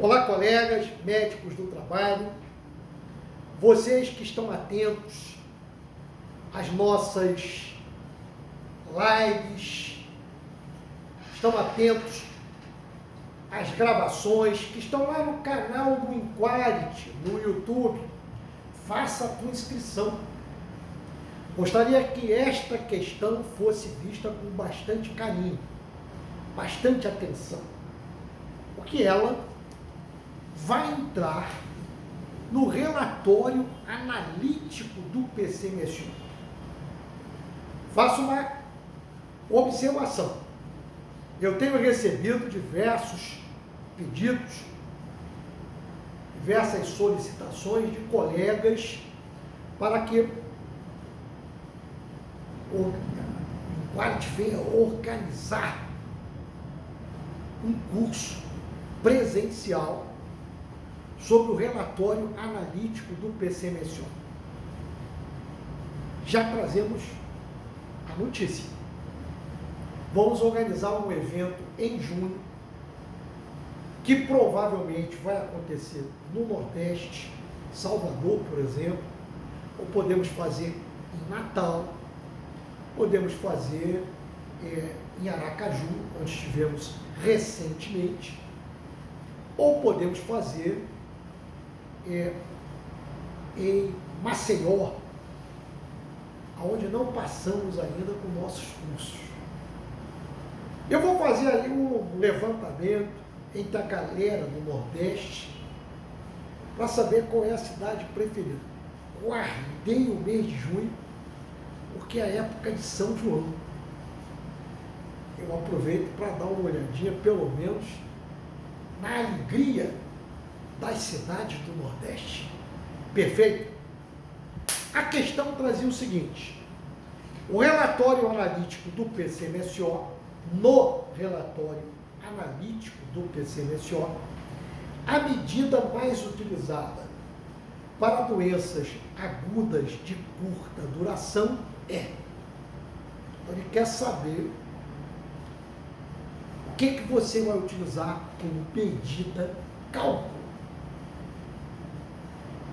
Olá, colegas, médicos do trabalho, vocês que estão atentos às nossas lives, estão atentos às gravações, que estão lá no canal do Inquality, no YouTube, faça a tua inscrição. Gostaria que esta questão fosse vista com bastante carinho, bastante atenção, porque ela vai entrar no relatório analítico do PCMSO. Faço uma observação. Eu tenho recebido diversos pedidos, diversas solicitações de colegas para que o Inquality venha organizar um curso presencial sobre o relatório analítico do PCMSO. Já trazemos a notícia. Vamos organizar um evento em junho, que provavelmente vai acontecer no Nordeste, Salvador, por exemplo, ou podemos fazer em Natal, podemos fazer em Aracaju, onde estivemos recentemente, ou podemos fazer em Maceió, onde não passamos ainda com nossos cursos. Eu vou fazer ali um levantamento entre a galera do Nordeste para saber qual é a cidade preferida. Guardei o mês de junho, porque é a época de São João. Eu aproveito para dar uma olhadinha, pelo menos, na alegria das cidades do Nordeste. Perfeito? A questão trazia o seguinte: o relatório analítico do PCMSO, no relatório analítico do PCMSO, a medida mais utilizada para doenças agudas de curta duração é. Então, ele quer saber o que você vai utilizar como medida, cálculo,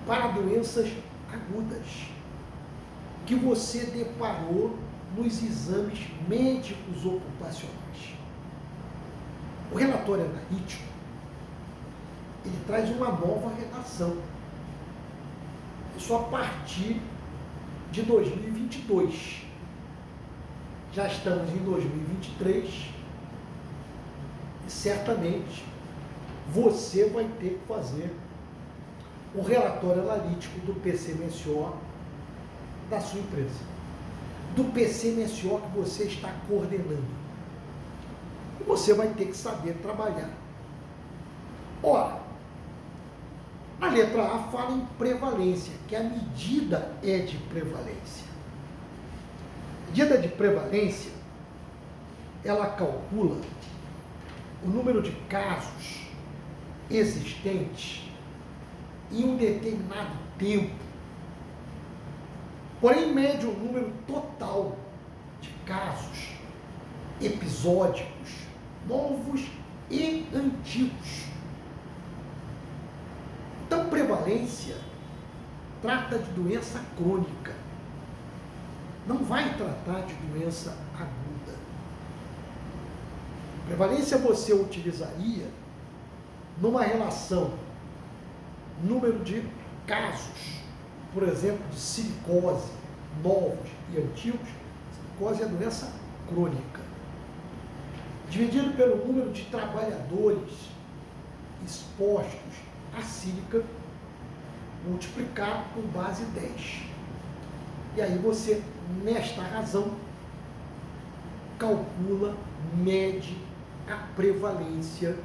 para doenças agudas, que você deparou nos exames médicos ocupacionais. O relatório analítico, ele traz uma nova redação. Isso a partir de 2022. Já estamos em 2023 e certamente você vai ter que fazer o relatório analítico do PCMSO da sua empresa, do PCMSO que você está coordenando. E você vai ter que saber trabalhar. Ora, a letra A fala em prevalência, que a medida é de prevalência. A medida de prevalência, ela calcula o número de casos existentes em um determinado tempo, porém mede o número total de casos episódicos, novos e antigos. Então, prevalência trata de doença crônica, não vai tratar de doença aguda. Prevalência você utilizaria numa relação número de casos, por exemplo, de silicose, novos e antigos. Silicose é doença crônica. Dividido pelo número de trabalhadores expostos à sílica, multiplicado por base 10. E aí você, nesta razão, calcula, mede a prevalência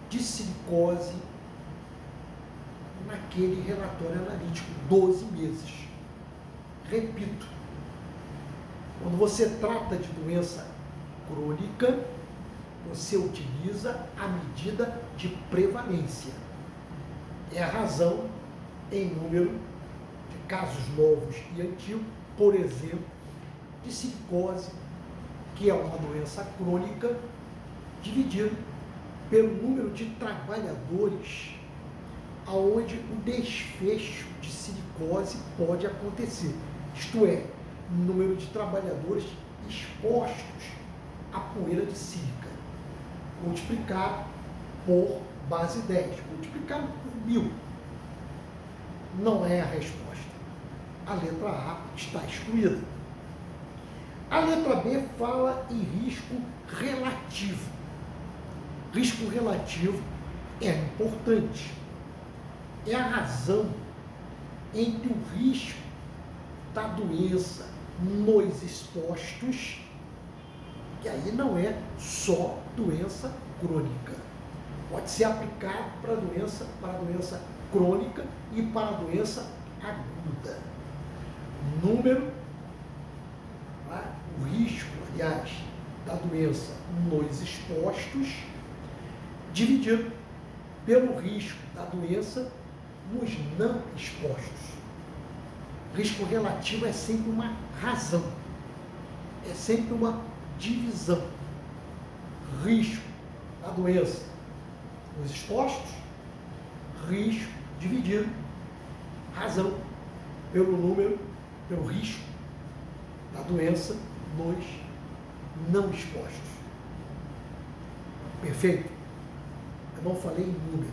de silicose naquele relatório analítico, 12 meses. Repito, quando você trata de doença crônica, você utiliza a medida de prevalência. É a razão em número de casos novos e antigos, por exemplo, de silicose, que é uma doença crônica, dividido pelo número de trabalhadores aonde o desfecho de silicose pode acontecer. Isto é, número de trabalhadores expostos à poeira de sílica. Multiplicar por base 10, multiplicar por 1000. Não é a resposta. A letra A está excluída. A letra B fala em risco relativo. Risco relativo é importante. É a razão entre o risco da doença nos expostos, que aí não é só doença crônica. Pode ser aplicado para a doença crônica e para a doença aguda. Número, o risco, aliás, da doença nos expostos, dividido pelo risco da doença nos não expostos. Risco relativo é sempre uma razão, é sempre uma divisão. Risco da doença nos expostos, risco dividido, razão, pelo número, pelo risco da doença nos não expostos. Perfeito? Eu não falei em número,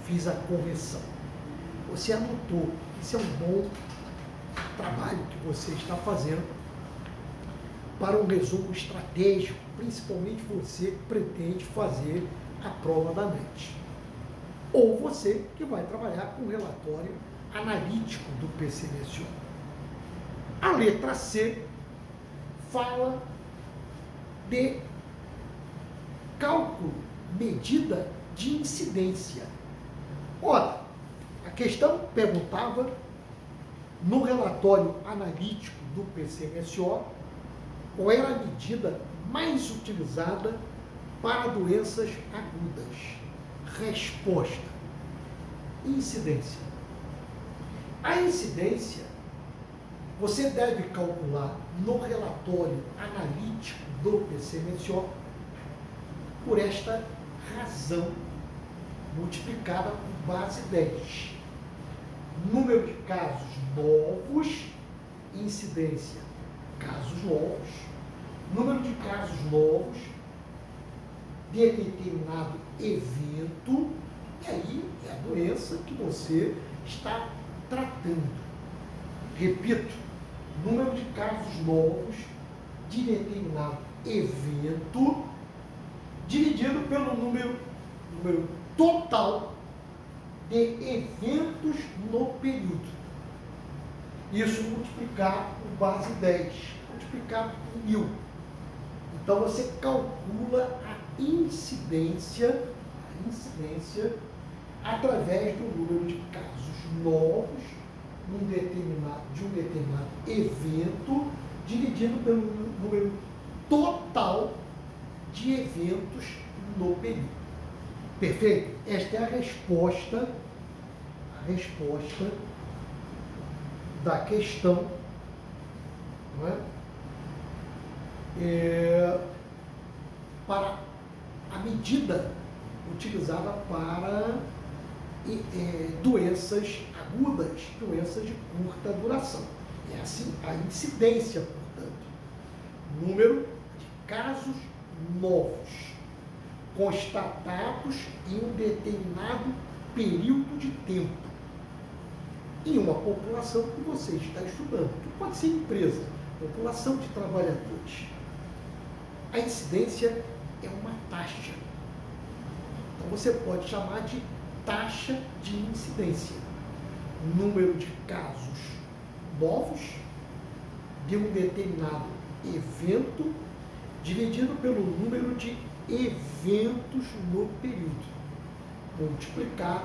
fiz a correção. Você anotou, isso é um bom trabalho que você está fazendo para um resumo estratégico, principalmente você que pretende fazer a prova da NET. Ou você que vai trabalhar com o relatório analítico do PCMSO. A letra C fala de cálculo, medida de incidência. Ora, a questão perguntava no relatório analítico do PCMSO qual era a medida mais utilizada para doenças agudas. Resposta: incidência. A incidência você deve calcular no relatório analítico do PCMSO por esta razão multiplicada por base 10. Número de casos novos, incidência, casos novos, número de casos novos de determinado evento, e aí é a doença que você está tratando. Repito, número de casos novos de determinado evento dividido pelo número total de eventos no período. Isso multiplicar por base 10, multiplicar por 1000. Então você calcula a incidência através do número de casos novos de um determinado evento, dividido pelo número total de eventos no período. Perfeito? Esta é a resposta da questão, não é? Para a medida utilizada para doenças agudas, doenças de curta duração. É assim a incidência, portanto. Número de casos novos constatados em um determinado período de tempo em uma população que você está estudando, que pode ser empresa, população de trabalhadores. A incidência é uma taxa. Então você pode chamar de taxa de incidência. Número de casos novos de um determinado evento dividido pelo número de eventos no período, multiplicar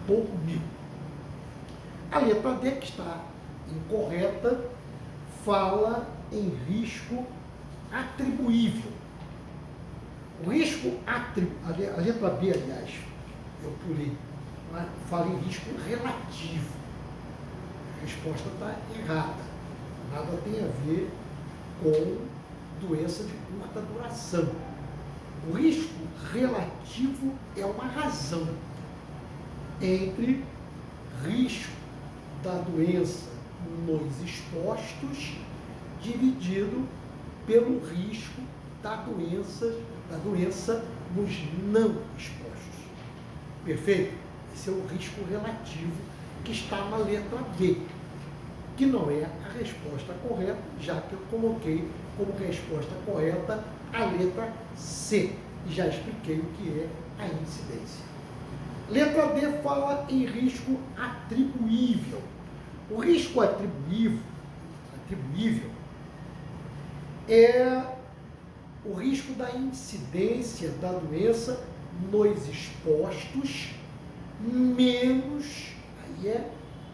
por 1000. A letra D, que está incorreta, fala em risco atribuível. O risco atribuível, a letra B, aliás, eu pulei, fala em risco relativo. A resposta está errada. Nada tem a ver com doença de curta duração. O risco relativo é uma razão entre risco da doença nos expostos dividido pelo risco da doença nos não expostos. Perfeito? Esse é o risco relativo que está na letra B, que não é a resposta correta, já que eu coloquei como resposta correta a letra C, e já expliquei o que é a incidência. Letra D fala em risco atribuível. O risco atribuível é o risco da incidência da doença nos expostos menos, aí é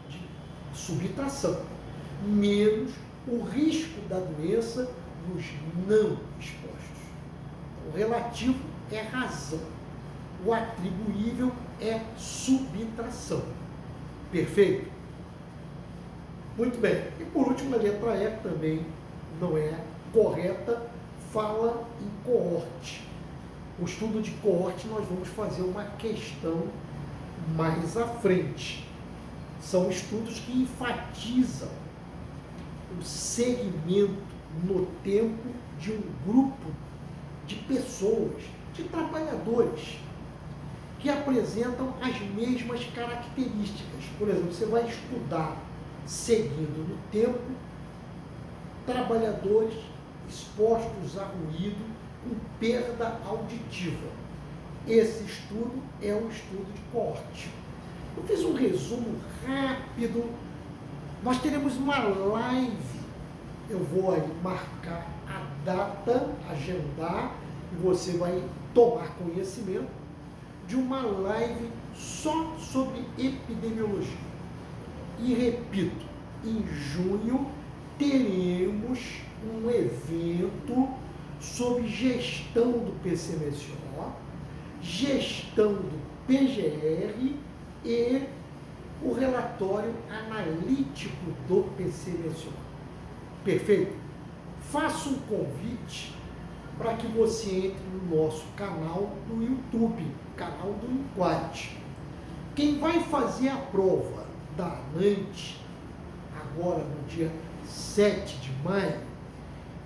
de subtração, menos o risco da doença nos não expostos. O relativo é razão, o atribuível é subtração. Perfeito? Muito bem. E por último, a letra E também não é correta, fala em coorte. O estudo de coorte nós vamos fazer uma questão mais à frente. São estudos que enfatizam o segmento no tempo de um grupo de pessoas, de trabalhadores, que apresentam as mesmas características. Por exemplo, você vai estudar, seguindo no tempo, trabalhadores expostos a ruído com perda auditiva. Esse estudo é um estudo de coorte. Eu fiz um resumo rápido. Nós teremos uma live. Eu vou aí marcar a data, agendar, e você vai tomar conhecimento de uma live só sobre epidemiologia. E repito, em junho teremos um evento sobre gestão do PCMSO, gestão do PGR e o relatório analítico do PCMSO. Perfeito? Faço um convite para que você entre no nosso canal no YouTube, canal do Inquad. Quem vai fazer a prova da ANANT, agora no dia 7 de maio,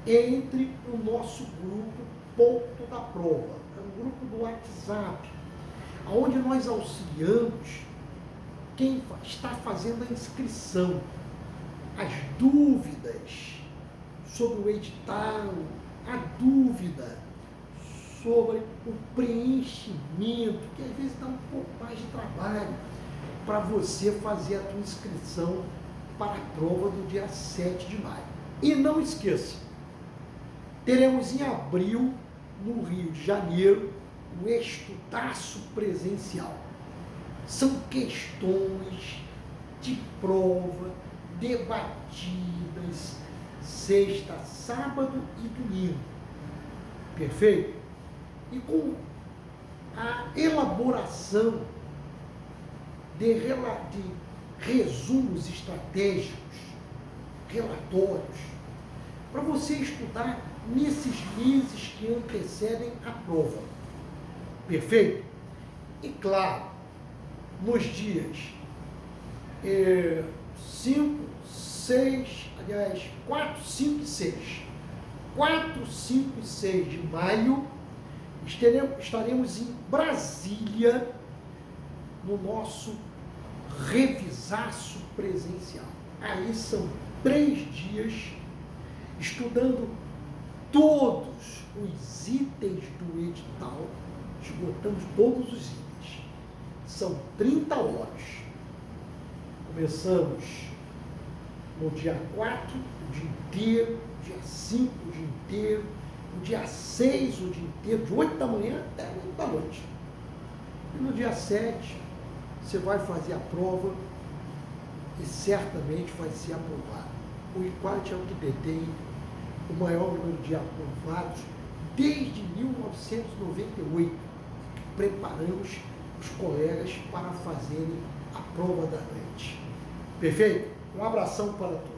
entre no nosso grupo Ponto da Prova. É um grupo do WhatsApp, onde nós auxiliamos quem está fazendo a inscrição, as dúvidas sobre o edital, a dúvida sobre o preenchimento, que às vezes dá um pouco mais de trabalho para você fazer a tua inscrição para a prova do dia 7 de maio. E não esqueça, teremos em abril, no Rio de Janeiro, o Estudaço presencial. São questões de prova debatidas sexta, sábado e domingo. Perfeito? E com a elaboração de resumos estratégicos, relatórios, para você estudar nesses meses que antecedem a prova. Perfeito? E claro, nos dias 4, 5 e 6. 4, 5 e 6 de maio, estaremos em Brasília, no nosso revisaço presencial. Aí são 3 dias estudando todos os itens do edital, esgotamos todos os itens. São 30 horas. Começamos no dia 4, o dia inteiro, dia 5, o dia inteiro, no dia 6, o dia inteiro, de 8 da manhã até 8 da noite. E no dia 7, você vai fazer a prova e certamente vai ser aprovado. O IQUAD é o que detém o maior número de aprovados desde 1998. Preparamos os colegas para fazerem a prova da noite. Perfeito? Um abração para todos.